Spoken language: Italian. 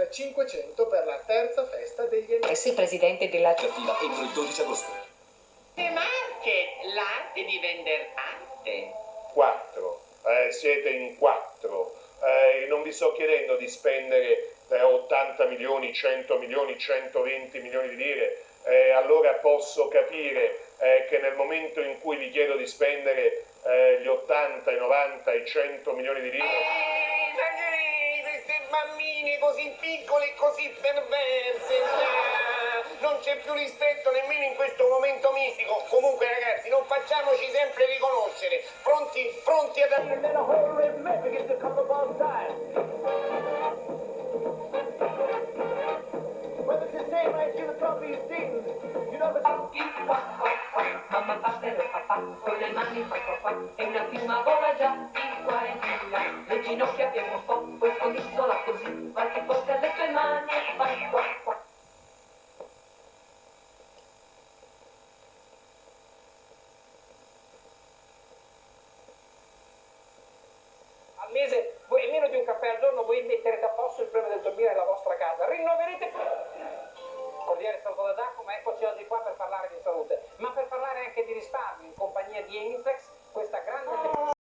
500 per la terza festa degli Sì, presidente della attiva entro il 12 agosto. Ma anche l'arte di vender arte. 4. Siete in 4. Non vi sto chiedendo di spendere 80 milioni, 100 milioni, 120 milioni di lire. Allora posso capire che nel momento in cui vi chiedo di spendere gli 80, i 90, i 100 milioni di lire... Queste bambine così piccole e così perverse. Non c'è più rispetto nemmeno in questo momento mistico. Comunque ragazzi, non facciamoci sempre riconoscere. Pronti ad mamma papero papà, con le mani fa e una piuma vola già di qua e di là, le ginocchia piegano un po', poi scodizzola così, va che porta le tue mani e fa qua qua. Al mese, voi meno di un caffè al giorno, voi metterete a posto il problema del dormire nella vostra casa, rinnoverete Cordiale saluto da Giacomo, eccoci oggi qua per parlare di salute, ma per parlare anche di risparmio in compagnia di Eniflex, questa grande